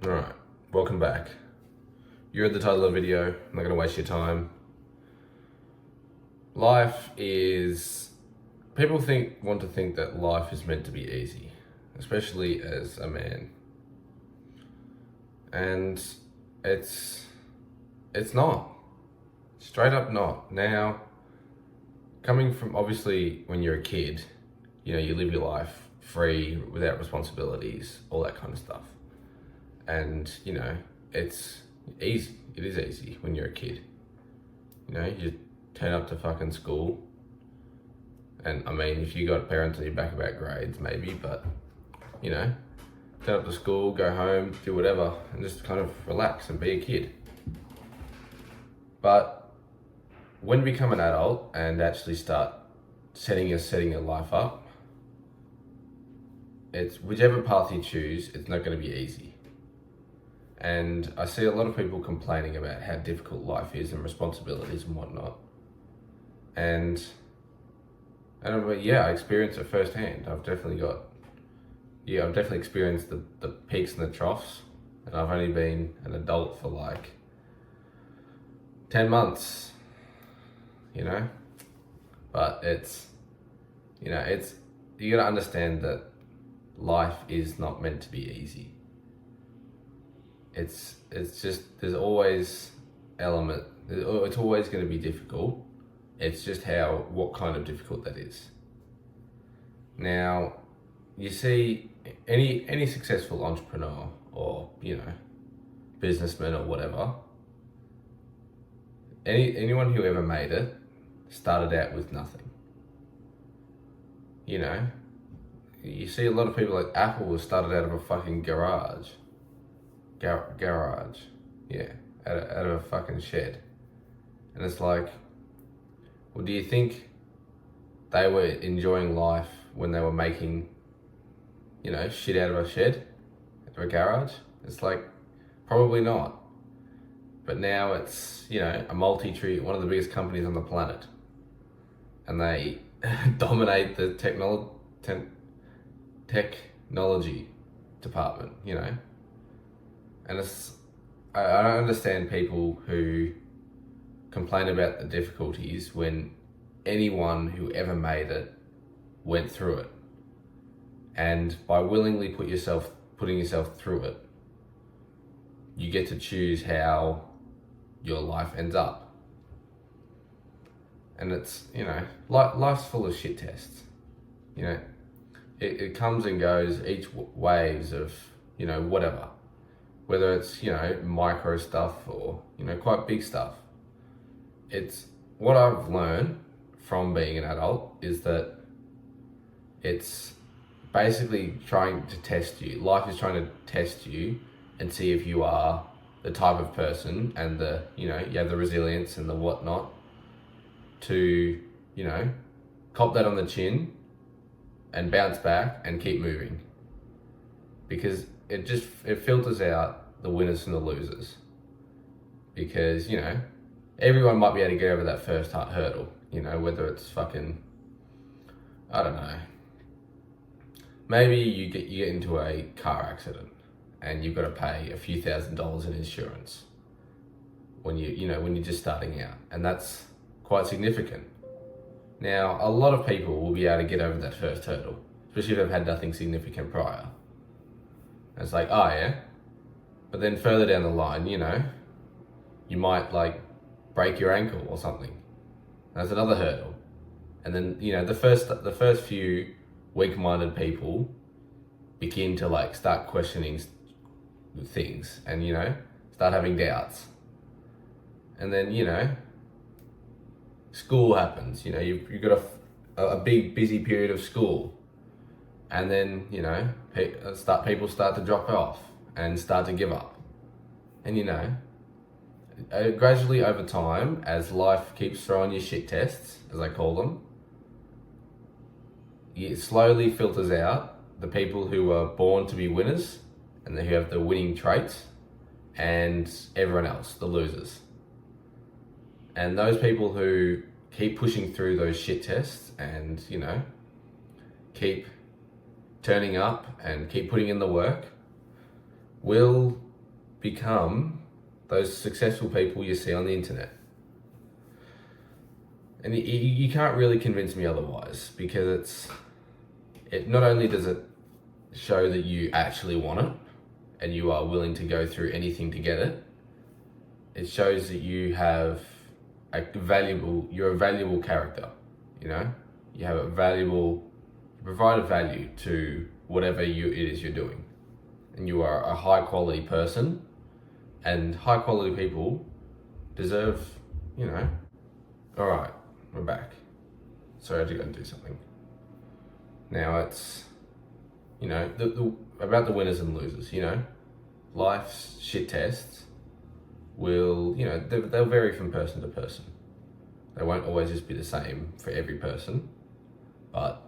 Alright, welcome back. You're at the title of the video, I'm not going to waste your time. People want to think that life is meant to be easy, especially as a man. And it's not. Straight up not. Now, coming from obviously when you're a kid, you live your life free, without responsibilities, all that kind of stuff. And, it's easy. It is easy when you're a kid. You turn up to fucking school. And I mean, if you got parents on your back about grades, maybe, but, turn up to school, go home, do whatever, and just kind of relax and be a kid. But when you become an adult and actually start setting your life up, it's whichever path you choose, it's not going to be easy. And I see a lot of people complaining about how difficult life is and responsibilities and whatnot. And I experienced it firsthand. I've definitely experienced the peaks and the troughs. And I've only been an adult for like 10 months, But you gotta understand that life is not meant to be easy. It's just, there's always it's always going to be difficult. It's just what kind of difficult that is. Now, you see any successful entrepreneur or, businessman or whatever, anyone who ever made it started out with nothing. You see a lot of people like Apple was started out of a fucking garage. Garage, yeah, out of a fucking shed. And it's like, well, do you think they were enjoying life when they were making, shit out of a shed, out of a garage? It's like, probably not. But now it's, a one of the biggest companies on the planet. And they dominate the technology department, And I don't understand people who complain about the difficulties when anyone who ever made it went through it. And by willingly putting yourself through it, you get to choose how your life ends up. And it's, life's full of shit tests. It comes and goes, each waves of, whatever. Whether it's, micro stuff or, quite big stuff. It's what I've learned from being an adult is that it's basically trying to test you. Life is trying to test you and see if you are the type of person and you have the resilience and the whatnot to, cop that on the chin and bounce back and keep moving. Because it filters out the winners from the losers. Because, everyone might be able to get over that first hurdle, whether it's fucking, I don't know. Maybe you get into a car accident and you've got to pay a few $1,000s in insurance when you're just starting out, and that's quite significant. Now, a lot of people will be able to get over that first hurdle, especially if they've had nothing significant prior. And it's like, oh yeah, but then further down the line, you might like break your ankle or something. That's another hurdle. And then, the first few weak-minded people begin to like start questioning things and, start having doubts. And then, school happens, you've got a big busy period of school. And then, people start to drop off and start to give up. And, gradually over time, as life keeps throwing you shit tests, as I call them, it slowly filters out the people who are born to be winners and who have the winning traits, and everyone else, the losers. And those people who keep pushing through those shit tests and, keep turning up and keep putting in the work will become those successful people you see on the internet. And you can't really convince me otherwise, because it not only does it show that you actually want it and you are willing to go through anything to get it, it shows that you have you're a valuable character, you know? You provide a value to whatever it is you're doing. And you are a high quality person, and high quality people deserve, all right, we're back. Sorry, I had to go and do something. Now it's, about the winners and losers, life's shit tests will, they'll vary from person to person. They won't always just be the same for every person, but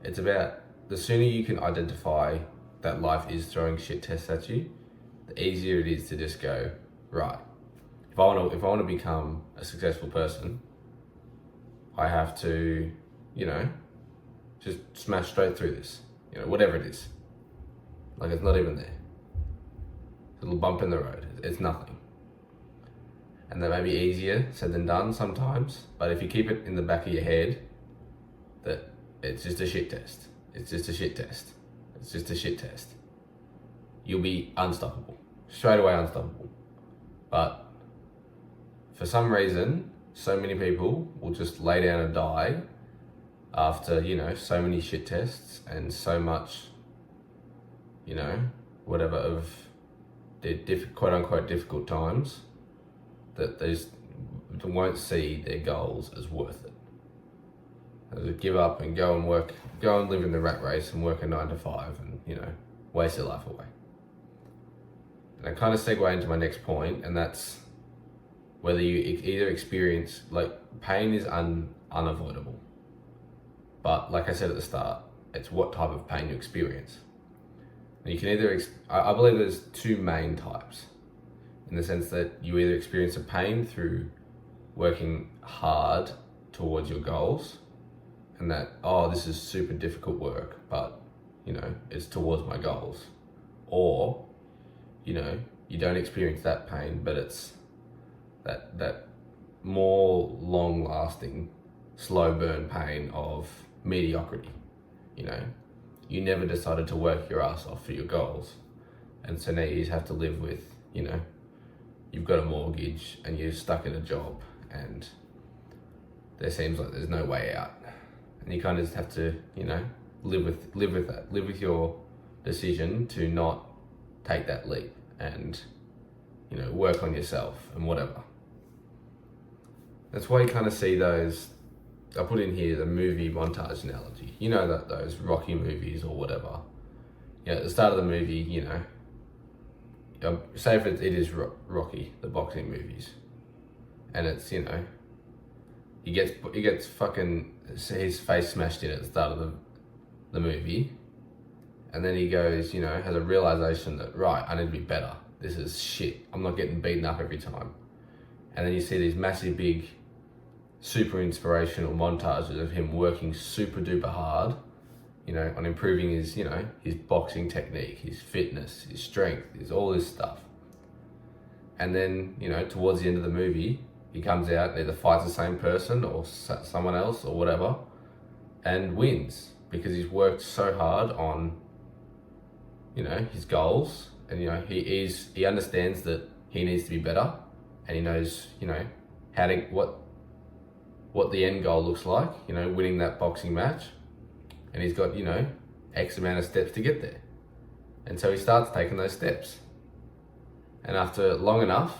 it's about the sooner you can identify that life is throwing shit tests at you, the easier it is to just go, right, if I want to become a successful person, I have to, just smash straight through this, whatever it is. Like, it's not even there. A little bump in the road, it's nothing. And that may be easier said than done sometimes, but if you keep it in the back of your head that it's just a shit test, it's just a shit test, it's just a shit test, you'll be unstoppable, straight away unstoppable. But for some reason, so many people will just lay down and die after, so many shit tests and so much, whatever of their quote unquote difficult times, that they just won't see their goals as worth it. They give up and go and live in the rat race and work a 9 to 5 and, waste their life away. And I kind of segue into my next point, and that's whether you either experience, pain is unavoidable. But like I said at the start, it's what type of pain you experience. And you can either, I believe there's two main types, in the sense that you either experience a pain through working hard towards your goals, and that, this is super difficult work, but, it's towards my goals. Or, you don't experience that pain, but it's that more long-lasting, slow burn pain of mediocrity. You never decided to work your ass off for your goals, and so now you just have to live with, you've got a mortgage and you're stuck in a job and there seems like there's no way out, and you kind of just have to, live with that, live with your decision to not take that leap and, work on yourself and whatever. That's why you kind of see those, I put in here the movie montage analogy. That those Rocky movies or whatever. At the start of the movie, say if it is Rocky, the boxing movies, and it's, he gets fucking his face smashed in at the start of the movie, and then he goes, has a realization that, right, I need to be better. This is shit. I'm not getting beaten up every time. And then you see these massive, big, super inspirational montages of him working super duper hard, on improving his, his boxing technique, his fitness, his strength, all this stuff. And then, towards the end of the movie, he comes out and either fights the same person or someone else or whatever, and wins, because he's worked so hard on, his goals, and, he understands that he needs to be better, and he knows, how to, what the end goal looks like, winning that boxing match. And he's got, X amount of steps to get there. And so he starts taking those steps. And after long enough,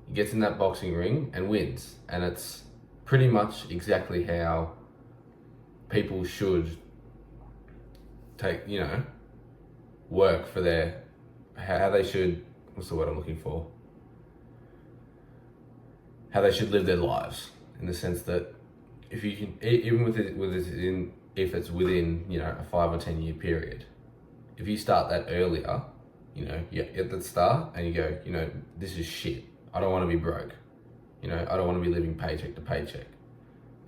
he gets in that boxing ring and wins. And it's pretty much exactly how people should take, work for how they should, what's the word I'm looking for? How they should live their lives. In the sense that if you can, even if it's within, a 5 or 10 year period, if you start that earlier, at the start and you go, this is shit. I don't want to be broke. I don't want to be living paycheck to paycheck.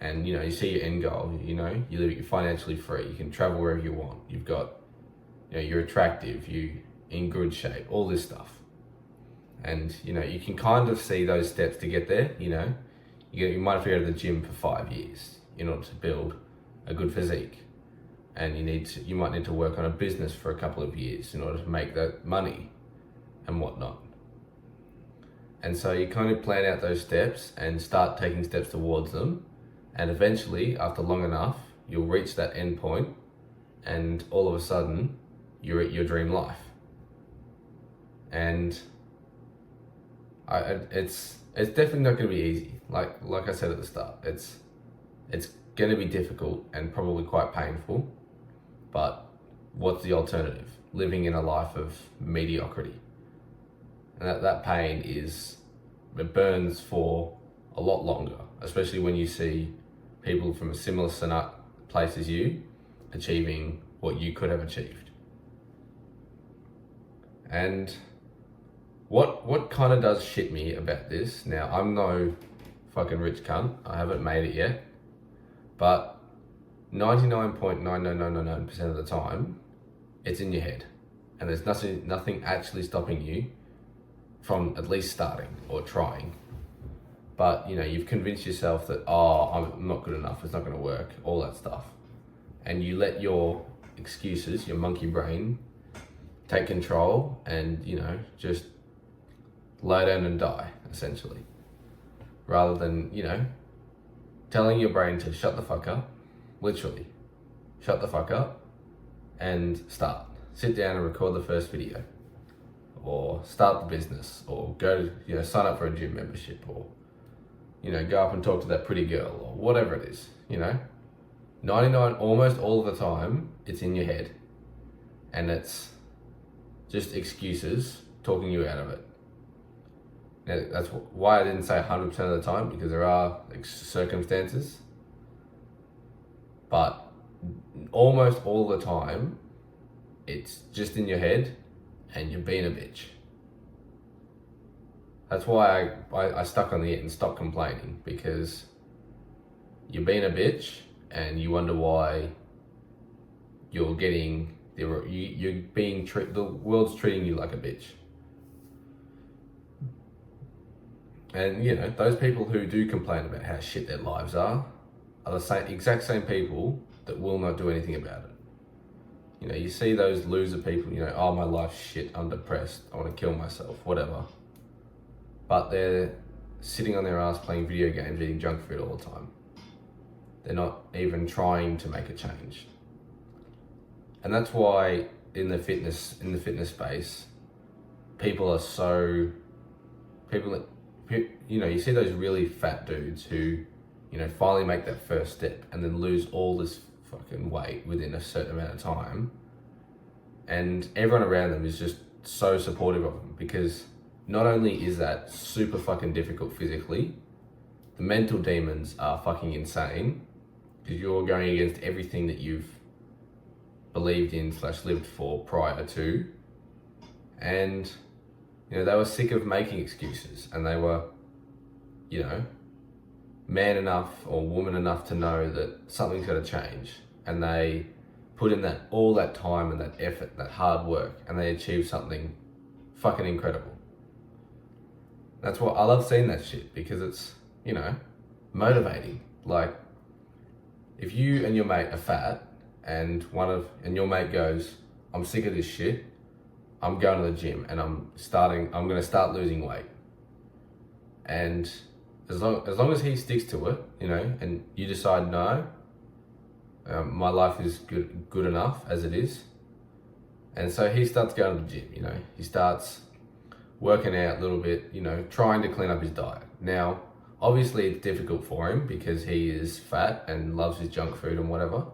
And, you see your end goal, you're financially free. You can travel wherever you want. You've got, you're attractive, you're in good shape, all this stuff. And, you know, you can kind of see those steps to get there, you know. You might have to go to the gym for 5 years in order to build a good physique. And you might need to work on a business for a couple of years in order to make that money and whatnot. And so you kind of plan out those steps and start taking steps towards them. And eventually, after long enough, you'll reach that end point, and all of a sudden, you're at your dream life. And it's definitely not going to be easy. Like I said at the start, it's going to be difficult and probably quite painful. But what's the alternative? Living in a life of mediocrity. And that pain it burns for a lot longer, especially when you see people from a similar place as you achieving what you could have achieved. And what kind of does shit me about this, now I'm no fucking rich cunt, I haven't made it yet, but 99.99999% of the time, it's in your head. And there's nothing actually stopping you from at least starting or trying. But, you know, you've convinced yourself that, I'm not good enough, it's not going to work, all that stuff. And you let your excuses, your monkey brain, take control and, you know, just lay down and die, essentially. Rather than, you know, telling your brain to shut the fuck up, literally, shut the fuck up and start. Sit down and record the first video. Or start the business, or go, you know, sign up for a gym membership, or, you know, go up and talk to that pretty girl, or whatever it is, you know. 99, almost all of the time, it's in your head. And it's just excuses talking you out of it. Now, that's why I didn't say 100% of the time, because there are circumstances. But almost all the time, it's just in your head and you're being a bitch. That's why I stuck on the it and stopped complaining, because you're being a bitch and you wonder why you're getting, the world's treating you like a bitch. And, you know, those people who do complain about how shit their lives are the exact same people that will not do anything about it. You know, you see those loser people, you know, my life's shit, I'm depressed, I want to kill myself, whatever. But they're sitting on their ass playing video games, eating junk food all the time. They're not even trying to make a change. And that's why in the fitness space, you know, you see those really fat dudes who, you know, finally make that first step and then lose all this fucking weight within a certain amount of time, and everyone around them is just so supportive of them, because not only is that super fucking difficult physically, the mental demons are fucking insane, because you're going against everything that you've believed in / lived for prior to. And, you know, they were sick of making excuses, and they were, you know, man enough or woman enough to know that something's got to change, and they put in all that time and that effort, that hard work, and they achieved something fucking incredible. That's why I love seeing that shit, because it's, you know, motivating. Like, if you and your mate are fat and your mate goes, I'm sick of this shit, I'm going to the gym and I'm going to start losing weight. And as long as he sticks to it, you know, and you decide, no, my life is good enough as it is. And so he starts going to the gym, you know, he starts working out a little bit, you know, trying to clean up his diet. Now, obviously it's difficult for him because he is fat and loves his junk food and whatever,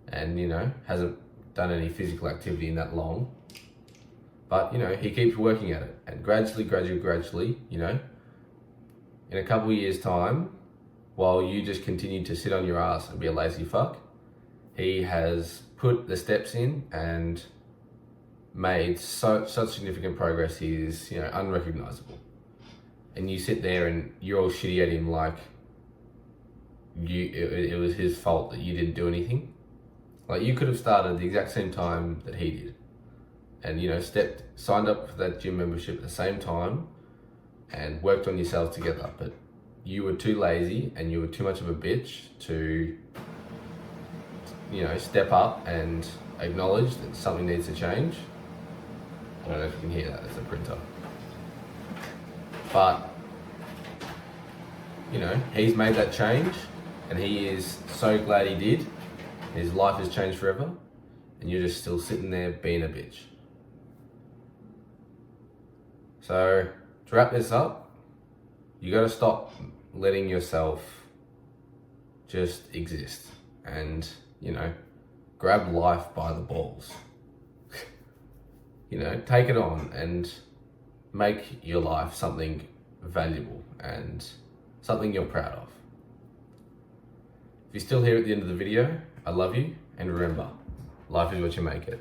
and, you know, hasn't done any physical activity in that long. But, you know, he keeps working at it, and gradually, you know, in a couple of years' time, while you just continue to sit on your ass and be a lazy fuck, he has put the steps in and made such significant progress. He is, you know, unrecognizable. And you sit there and you're all shitty at him like it was his fault that you didn't do anything. Like, you could have started the exact same time that he did, and signed up for that gym membership at the same time and worked on yourselves together, but you were too lazy and you were too much of a bitch to step up and acknowledge that something needs to change. I don't know if you can hear that, it's a printer. But he's made that change and he is so glad he did. His life has changed forever, and you're just still sitting there being a bitch. So to wrap this up, you gotta stop letting yourself just exist and, grab life by the balls. Take it on and make your life something valuable and something you're proud of. If you're still here at the end of the video, I love you, and remember, life is what you make it.